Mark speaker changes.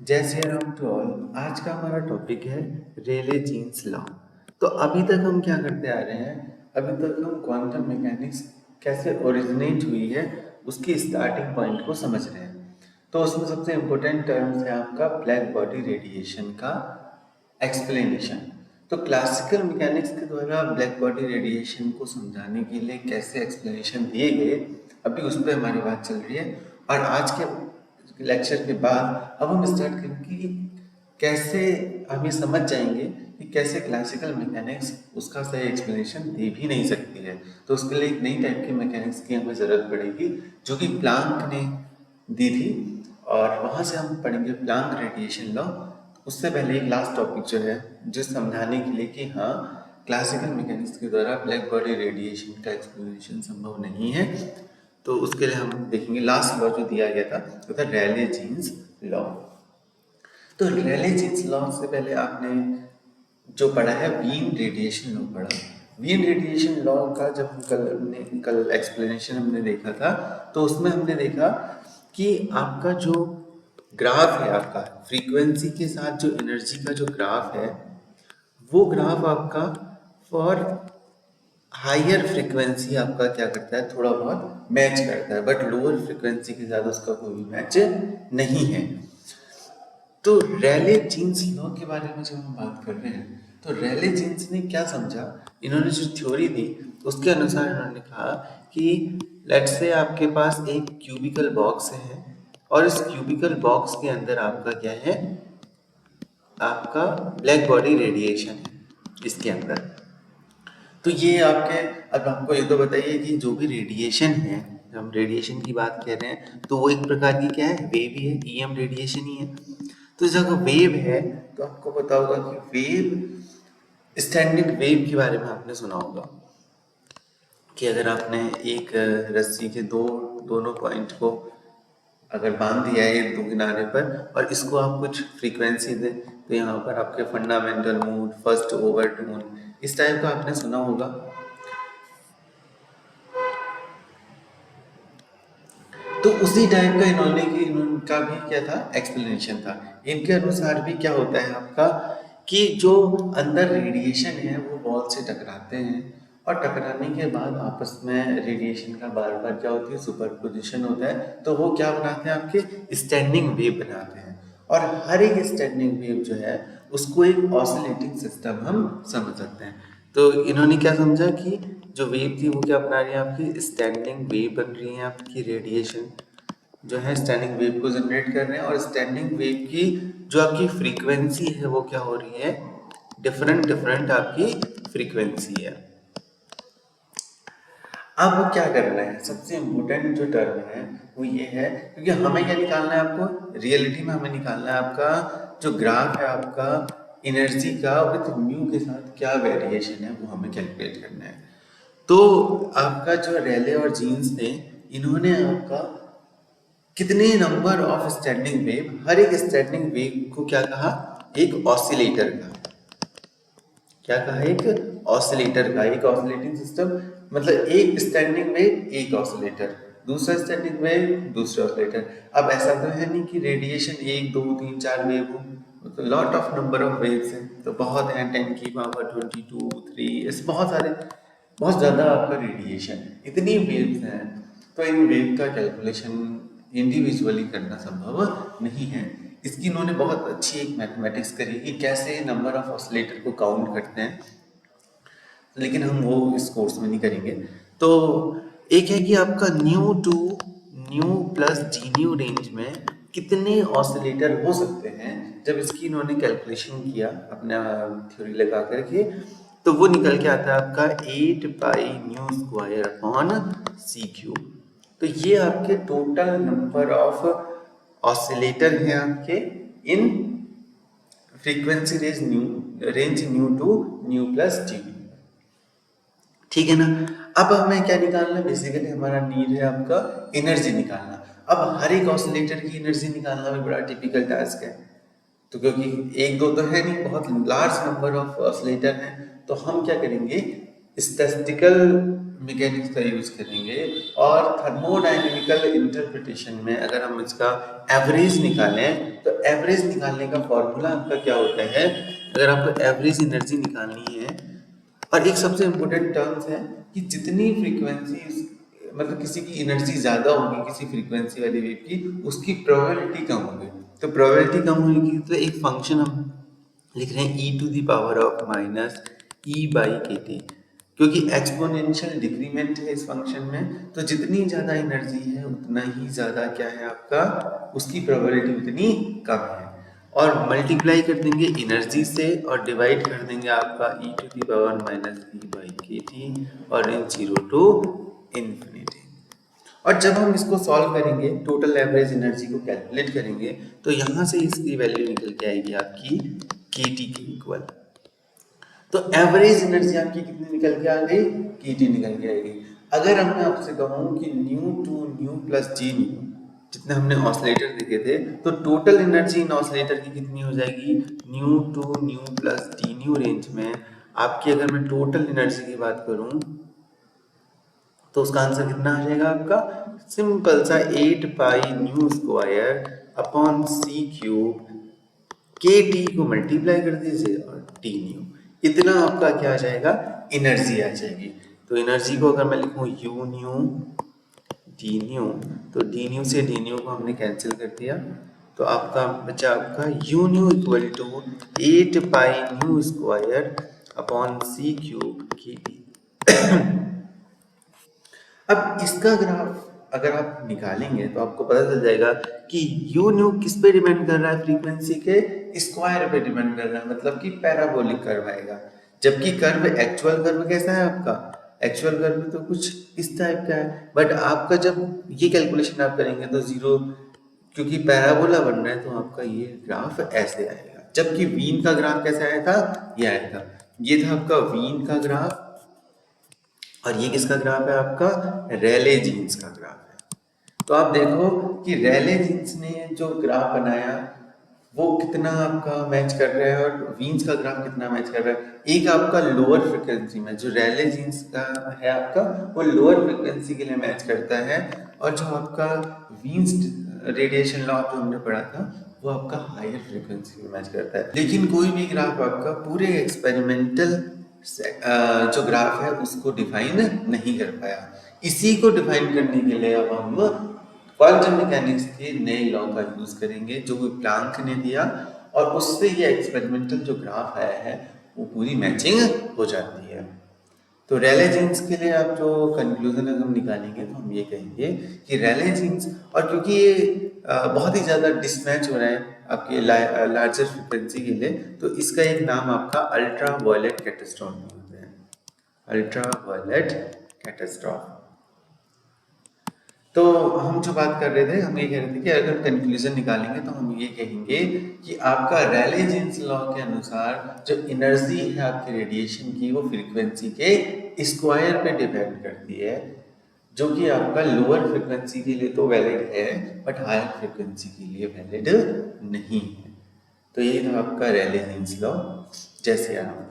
Speaker 1: जय Shri Ram to all. आज का हमारा टॉपिक है रेले जीन्स लॉ। तो अभी तक हम क्या करते आ रहे हैं, अभी तक हम क्वांटम मैकेनिक्स कैसे ओरिजिनेट हुई है उसकी स्टार्टिंग पॉइंट को समझ रहे हैं। तो उसमें सबसे इम्पोर्टेंट टर्म्स है आपका ब्लैक बॉडी रेडिएशन का एक्सप्लेनेशन। तो क्लासिकल मैकेनिक्स के द्वारा ब्लैक बॉडी रेडिएशन को समझाने के लिए कैसे एक्सप्लेनेशन दिए गए, अभी उस पर हमारी बात चल रही है। और आज के लेक्चर के बाद अब हम स्टार्ट करेंगे कि कैसे हम ये समझ जाएंगे कि कैसे क्लासिकल मैकेनिक्स उसका सही एक्सप्लेनेशन दे भी नहीं सकती है। तो उसके लिए एक नई टाइप की मैकेनिक्स की हमें ज़रूरत पड़ेगी जो कि प्लांक ने दी थी, और वहाँ से हम पढ़ेंगे प्लांक रेडिएशन लॉ। उससे पहले एक लास्ट टॉपिक जो है, जो समझाने के लिए कि हाँ, क्लासिकल मैकेनिक्स के द्वारा ब्लैक बॉडी रेडिएशन का एक्सप्लेनेशन संभव नहीं है। तो उसके लिए हम देखेंगे लास्ट लॉ जो दिया गया था वो था रेले जीन्स लॉ। तो रेले जीन्स लॉ से पहले आपने जो पढ़ा है वीन रेडिएशन लॉ पढ़ा। वीन रेडिएशन लॉ का जब हम कल एक्सप्लेनेशन हमने देखा था, तो उसमें हमने देखा कि आपका जो ग्राफ है, आपका फ्रीक्वेंसी के साथ जो एनर्जी का जो ग्राफ है, वो ग्राफ आपका फॉर हायर फ्रीक्वेंसी आपका क्या करता है, थोड़ा बहुत मैच करता है, बट लोअर फ्रीक्वेंसी के साथ उसका कोई भी मैच नहीं है। तो रेले जीन्स लॉ के बारे में जब हम बात कर रहे हैं, तो रेले जीन्स ने क्या समझा, इन्होंने जो थ्योरी दी उसके अनुसार इन्होंने कहा कि लेट्स से आपके पास एक क्यूबिकल बॉक्स है, और इस क्यूबिकल बॉक्स के अंदर आपका क्या है, आपका ब्लैक बॉडी रेडिएशन है इसके अंदर। तो ये आपके, अब आपको ये तो बताइए कि जो भी रेडिएशन है, जब हम रेडिएशन की बात कर रहे हैं तो वो एक प्रकार की क्या है, वेव ही है, ईएम रेडिएशन ही है। तो जब वेव है तो आपको पता होगा कि वेव, स्टैंडिंग वेव के बारे में आपने सुना होगा कि अगर आपने एक रस्सी के दोनों पॉइंट को अगर बांध दिया है एक दो किनारे पर, और इसको आप कुछ फ्रीक्वेंसी दें, तो यहाँ पर आपके फंडामेंटल मूड, फर्स्ट ओवरटोन, इस टाइप का आपने सुना होगा। तो उसी टाइप का इनका भी क्या था, एक्सप्लेनेशन था। इनके अनुसार भी क्या होता है आपका, कि जो अंदर रेडिएशन है वो बॉल से टकराते हैं, और टकराने के बाद आपस में रेडिएशन का बार बार क्या होती है, सुपरपोजिशन होता है, तो वो क्या बनाते हैं, आपके स्टैंडिंग वेव बनाते हैं। और हर एक स्टैंडिंग वेव जो है उसको एक ऑसिलेटिंग सिस्टम हम समझ सकते हैं। तो इन्होंने क्या समझा कि जो वेव थी वो क्या बना रही है, आपकी स्टैंडिंग वेव बन रही है, आपकी रेडिएशन जो है स्टैंडिंग वेव को जनरेट कर रहे हैं, और स्टैंडिंग वेव की जो आपकी फ्रीक्वेंसी है वो क्या हो रही है, डिफरेंट डिफरेंट आपकी फ्रीक्वेंसी है। अब वो क्या करना है, सबसे इम्पोर्टेंट जो टर्म है वो ये है, क्योंकि हमें क्या निकालना है, आपको रियलिटी में हमें निकालना है आपका जो ग्राफ है आपका एनर्जी का विथ म्यू के साथ क्या वेरिएशन है, वो हमें कैलकुलेट करना है। तो आपका जो रेले और जीन्स ने, इन्होंने आपका कितने नंबर ऑफ स्टैंडिंग वेव, हर एक स्टैंडिंग वेव को क्या कहा, एक ऑसिलेटर का, क्या कहा, एक ऑसिलेटर का, एक ऑसिलेटिंग सिस्टम, मतलब एक स्टैंडिंग वेव एक ऑसिलेटर, दूसरा स्टैंडिंग वेव दूसरा ऑसिलेटर। अब ऐसा तो है नहीं कि रेडिएशन एक दो तीन चार वेव हो, तो lot of number of waves हैं, तो बहुत हैं, 10 की पावर 22 3, ऐसे बहुत सारे, बहुत ज़्यादा आपका रेडिएशन है, इतनी वेव्स हैं। तो इन वेव का कैलकुलेशन इंडिविजुअली करना संभव नहीं है। इसकी इन्होंने बहुत अच्छी एक मैथमेटिक्स करी कि कैसे नंबर ऑफ ऑसिलेटर को काउंट करते हैं, लेकिन हम वो इस कोर्स में नहीं करेंगे। तो एक है कि आपका nu to nu plus G nu range में कितने ऑसिलेटर हो सकते हैं। जब इसकी इन्होंने कैलकुलेशन किया अपना थ्योरी लगा करके, तो वो निकल के आता है आपका 8 pi nu square upon C cube. तो ये आपके टोटल नंबर ऑफ ऑसिलेटर हैं आपके in frequency range nu to nu plus जी। ठीक है ना। अब हमें क्या निकालना है, बेसिकली हमारा नीड है आपका एनर्जी निकालना। अब हर एक ऑसिलेटर की एनर्जी निकालना भी बड़ा टिपिकल टास्क है, तो क्योंकि एक दो तो है नहीं, बहुत लार्ज नंबर ऑफ ऑसिलेटर हैं, तो हम क्या करेंगे, स्टैटिस्टिकल मैकेनिक्स का यूज करेंगे और थर्मोडायनेमिकल इंटरप्रिटेशन में अगर हम इसका एवरेज निकालें तो एवरेज निकालने का फॉर्मूला आपका क्या होता है। अगर आपको एवरेज एनर्जी निकालनी है और एक सबसे इम्पोर्टेंट टर्म्स है कि जितनी फ्रीक्वेंसी मतलब किसी की एनर्जी ज़्यादा होगी किसी फ्रीक्वेंसी वाली वेव की उसकी प्रोबेबिलिटी कम होगी। तो प्रोबेबिलिटी कम होने की तो एक फंक्शन हम लिख रहे हैं e to the power of minus E by K T, क्योंकि एक्सपोनेंशियल डिक्रीमेंट है इस फंक्शन में। तो जितनी ज़्यादा एनर्जी है उतना ही ज़्यादा क्या है आपका उसकी प्रोबेबिलिटी उतनी कम है। और मल्टीप्लाई कर देंगे एनर्जी से और डिवाइड कर देंगे आपका e to the power minus E by K T और इन जीरो टू इन्फिनिटी। और जब हम इसको सॉल्व करेंगे टोटल एवरेज एनर्जी को कैलकुलेट करेंगे तो यहाँ से इसकी वैल्यू निकल के आएगी आपकी के टी के इक्वल। तो एवरेज एनर्जी आपकी कितनी निकल के आ गई के टी निकल के आएगी। अगर हमने आपसे कहूँ कि nu to nu plus G nu जितने हमने ऑसिलेटर देखे थे तो टोटल एनर्जी इन ऑसिलेटर की कितनी हो जाएगी nu to nu plus T nu range में आपकी। अगर मैं टोटल एनर्जी की बात करूं तो उसका आंसर कितना आ जाएगा आपका सिंपल सा 8 pi nu square upon C cube K T को मल्टीप्लाई कर दीजिए और टी न्यू, इतना आपका क्या आ जाएगा एनर्जी आ जाएगी। तो एनर्जी को अगर मैं लिखूं यू न्यू डी न्यू तो डी न्यू से डी न्यू को हमने कैंसिल कर दिया तो आपका बचा आपका U nu equal to 8 pi nu square upon C cube K T. अब इसका ग्राफ अगर आप निकालेंगे तो आपको पता चल जाएगा कि यू न्यू किस पे डिपेंड कर रहा है फ्रीक्वेंसी के स्क्वायर पे डिपेंड कर रहा है, मतलब कि पैराबोलिक कर्व आएगा। जबकि कर्व एक्चुअल कर्व कैसा है आपका एक्चुअल कर्व तो कुछ इस टाइप का है, बट आपका जब ये कैलकुलेशन आप करेंगे तो जीरो क्योंकि पैराबोला बन रहा है तो आपका ये ग्राफ ऐसे आएगा। जबकि वीन का ग्राफ कैसा आया था ये आया था, ये था आपका वीन का ग्राफ और ये किसका ग्राफ है आपका रेले जीन्स का ग्राफ है। तो आप देखो कि रेले जीन्स ने जो ग्राफ बनाया वो कितना आपका मैच कर रहा है और वीन्स का ग्राफ कितना मैच कर रहा है। एक आपका लोअर फ्रिक्वेंसी में जो रेले जीन्स का है आपका वो लोअर फ्रिक्वेंसी के लिए मैच करता है और जो आपका वीन्स रेडिएशन लॉ जो हमने पढ़ा था वो आपका हायर फ्रिक्वेंसी में मैच करता है। लेकिन कोई भी ग्राफ आपका पूरे एक्सपेरिमेंटल जो ग्राफ है उसको डिफाइन नहीं कर पाया। इसी को डिफाइन करने के लिए अब हम क्वांटम मैकेनिक्स के नए लॉ का यूज करेंगे जो प्लैंक ने दिया और उससे ये एक्सपेरिमेंटल जो ग्राफ आया है वो पूरी मैचिंग हो जाती है। तो रेले जीन्स के लिए आप जो कंक्लूजन हम निकालेंगे तो हम ये कहेंगे कि रेले जीन्स और क्योंकि ये बहुत ही ज़्यादा डिसमैच हो रहा है आपके लार्जर फ्रिक्वेंसी के लिए तो इसका एक नाम आपका अल्ट्रा वायलेट कैटास्ट्रॉफ होता है, अल्ट्रा वायलेट कैटास्ट्रॉफ। तो हम जो बात कर रहे थे हम ये कह रहे थे कि अगर कंक्लूजन निकालेंगे तो हम ये कहेंगे कि आपका रेले जीन्स लॉ के अनुसार जो एनर्जी है आपके रेडिएशन की वो फ्रीक्वेंसी के स्क्वायर पे डिपेंड करती है, जो कि आपका लोअर फ्रीक्वेंसी के लिए तो वैलिड है बट हायर फ्रीक्वेंसी के लिए वैलिड नहीं है। तो ये था आपका रेले जीन्स लॉ। जैसे आप